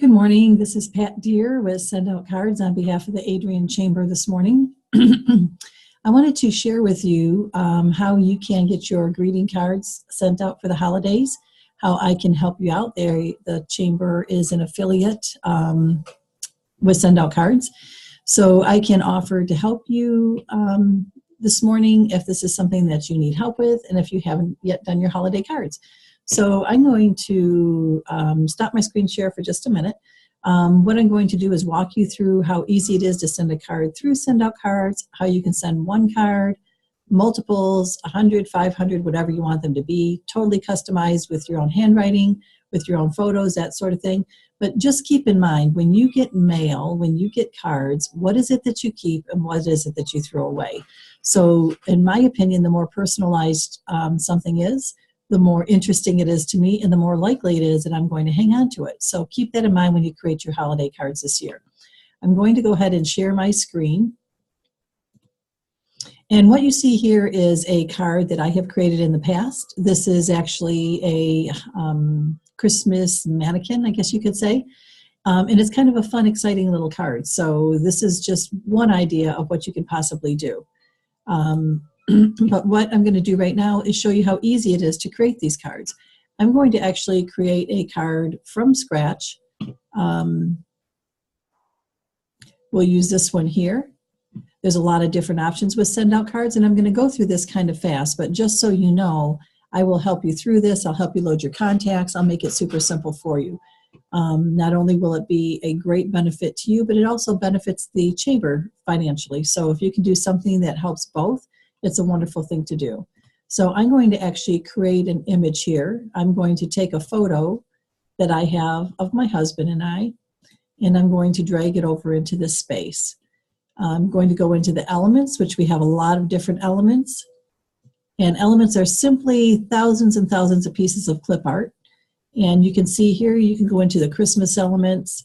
Good morning. This is PLDeere with Send Out Cards on behalf of the Adrian Chamber this morning. I wanted to share with you how you can get your greeting cards sent out for the holidays, how I can help you out there. The Chamber is an affiliate with Send Out Cards, so I can offer to help you this morning if this is something that you need help with and if you haven't yet done your holiday cards. So I'm going to stop my screen share for just a minute. What I'm going to do is walk you through how easy it is to send a card through Send Out Cards, how you can send one card, multiples, 100, 500, whatever you want them to be, totally customized with your own handwriting, with your own photos, that sort of thing. But just keep in mind, when you get mail, when you get cards, what is it that you keep and what is it that you throw away? So in my opinion, the more personalized something is, the more interesting it is to me and the more likely it is that I'm going to hang on to it. So keep that in mind when you create your holiday cards this year. I'm going to go ahead and share my screen. And what you see here is a card that I have created in the past. This is actually a Christmas mannequin, I guess you could say. And it's kind of a fun, exciting little card. So this is just one idea of what you could possibly do. But what I'm going to do right now is show you how easy it is to create these cards. I'm going to actually create a card from scratch. We'll use this one here. There's a lot of different options with Send Out Cards, and I'm going to go through this kind of fast, but just so you know, I will help you through this. I'll help you load your contacts. I'll make it super simple for you. Not only will it be a great benefit to you, but it also benefits the chamber financially. So if you can do something that helps both, it's a wonderful thing to do. So I'm going to actually create an image here. I'm going to take a photo that I have of my husband and I'm going to drag it over into this space. I'm going to go into the elements, which we have a lot of different elements. And elements are simply thousands and thousands of pieces of clip art. And you can see here, you can go into the Christmas elements,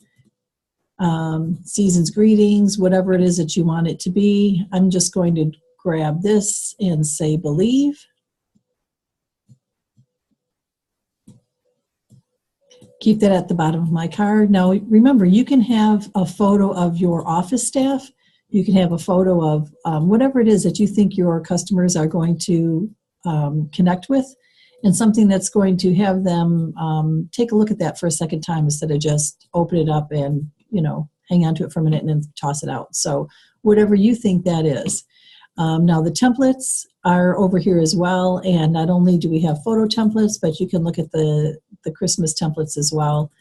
season's greetings, whatever it is that you want it to be. I'm just going to grab this and say believe. Keep that at the bottom of my card. Now remember, you can have a photo of your office staff. You can have a photo of whatever it is that you think your customers are going to connect with, and something that's going to have them take a look at that for a second time instead of just open it up and, you know, hang on to it for a minute and then toss it out. So whatever you think that is. Now the templates are over here as well, and not only do we have photo templates, but you can look at the Christmas templates as well.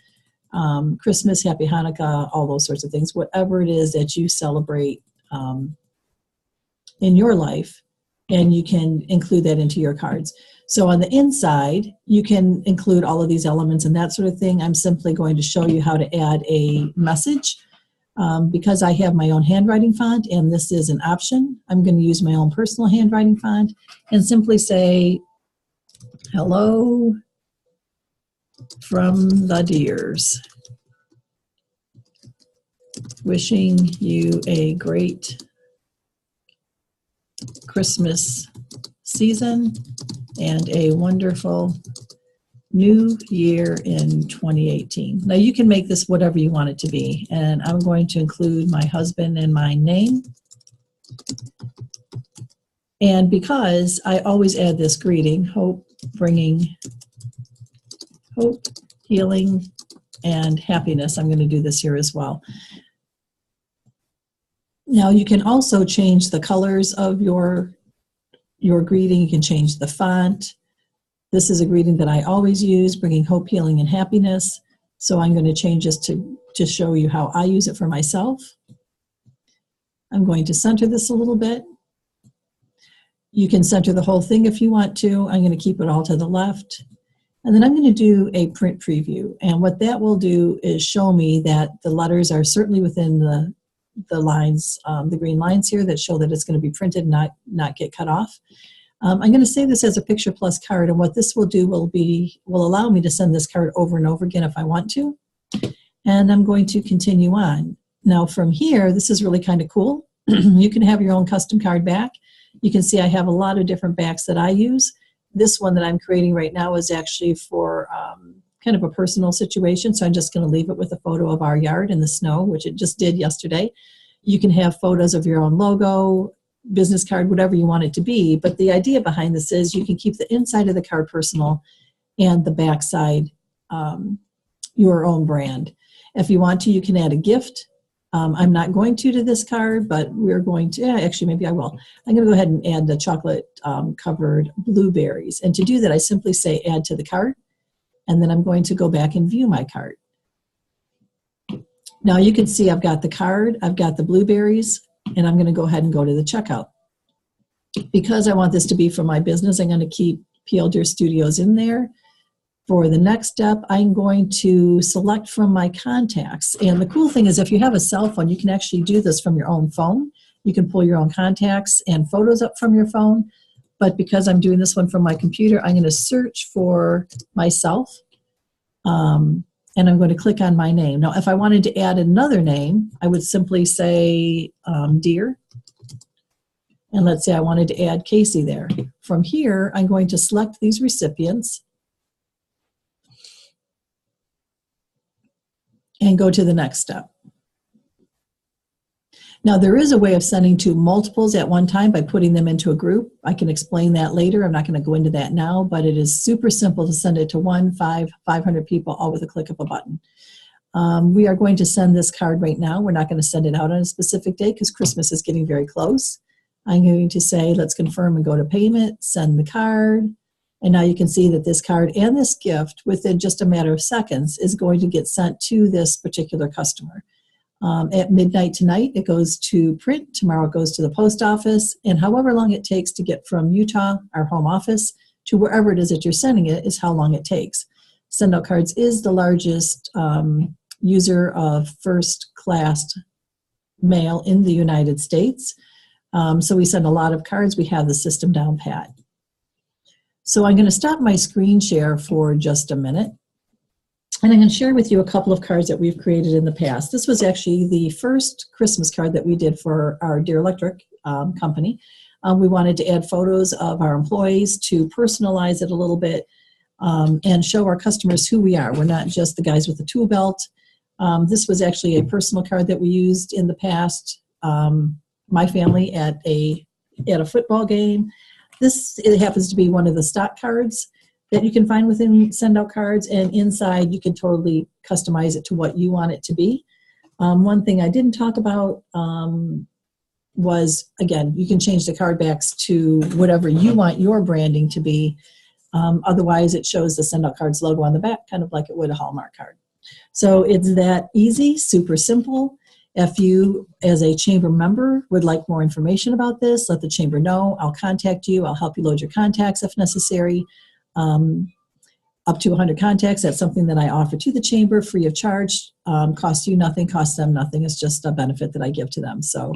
Christmas, Happy Hanukkah, all those sorts of things, whatever it is that you celebrate in your life, and you can include that into your cards. So on the inside, you can include all of these elements and that sort of thing. I'm simply going to show you how to add a message. Because I have my own handwriting font and this is an option, I'm going to use my own personal handwriting font and simply say, hello from the Deers. Wishing you a great Christmas season and a wonderful New Year in 2018. Now you can make this whatever you want it to be, and I'm going to include my husband and my name. And because I always add this greeting, hope, bringing hope, healing, and happiness, I'm going to do this here as well. Now you can also change the colors of your greeting. You can change the font. This is a greeting that I always use, bringing hope, healing, and happiness. So I'm going to change this to show you how I use it for myself. I'm going to center this a little bit. You can center the whole thing if you want to. I'm going to keep it all to the left. And then I'm going to do a print preview. And what that will do is show me that the letters are certainly within the lines, the green lines here that show that it's going to be printed, not get cut off. I'm going to save this as a picture plus card, and what this will do will allow me to send this card over and over again if I want to. And I'm going to continue on. Now from here, this is really kind of cool. You can have your own custom card back. You can see I have a lot of different backs that I use. This one that I'm creating right now is actually for kind of a personal situation, so I'm just going to leave it with a photo of our yard in the snow, which it just did yesterday. You can have photos of your own logo, business card, whatever you want it to be. But the idea behind this is you can keep the inside of the card personal and the back side your own brand. If you want to, you can add a gift. I'm not going to this card, but we're going to, actually, maybe I will. I'm going to go ahead and add the chocolate covered blueberries. And to do that, I simply say add to the cart, and then I'm going to go back and view my cart. Now you can see I've got the card, I've got the blueberries, and I'm going to go ahead and go to the checkout. Because I want this to be for my business, I'm going to keep PLDeere Studios in there. For the next step, I'm going to select from my contacts. And the cool thing is if you have a cell phone, you can actually do this from your own phone. You can pull your own contacts and photos up from your phone. But because I'm doing this one from my computer, I'm going to search for myself. And I'm going to click on my name. Now, if I wanted to add another name, I would simply say Deere. And let's say I wanted to add Casey there. From here, I'm going to select these recipients and go to the next step. Now, there is a way of sending to multiples at one time by putting them into a group. I can explain that later. I'm not going to go into that now, but it is super simple to send it to 500 people, all with a click of a button. We are going to send this card right now. We're not going to send it out on a specific day because Christmas is getting very close. I'm going to say, let's confirm and go to payment, send the card. And now you can see that this card and this gift, within just a matter of seconds, is going to get sent to this particular customer. At midnight tonight, it goes to print. Tomorrow it goes to the post office. And however long it takes to get from Utah, our home office, to wherever it is that you're sending it is how long it takes. Send Out Cards is the largest user of first-class mail in the United States. So we send a lot of cards. We have the system down pat. So I'm going to stop my screen share for just a minute. And I'm going to share with you a couple of cards that we've created in the past. This was actually the first Christmas card that we did for our Deere Electric company. We wanted to add photos of our employees to personalize it a little bit and show our customers who we are. We're not just the guys with the tool belt. This was actually a personal card that we used in the past. My family at a football game. It happens to be one of the stock cards that you can find within Send Out Cards, and inside you can totally customize it to what you want it to be. One thing I didn't talk about was, again, you can change the card backs to whatever you want your branding to be. Otherwise, it shows the Send Out Cards logo on the back, kind of like it would a Hallmark card. So it's that easy, super simple. If you, as a chamber member, would like more information about this, let the chamber know. I'll contact you. I'll help you load your contacts if necessary. Up to 100 contacts, that's something that I offer to the chamber free of charge. Costs you nothing, costs them nothing. It's just a benefit that I give to them. So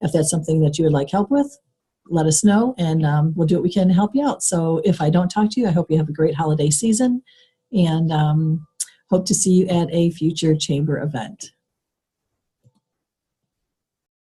if that's something that you would like help with, let us know, and we'll do what we can to help you out. So if I don't talk to you, I hope you have a great holiday season, and hope to see you at a future chamber event.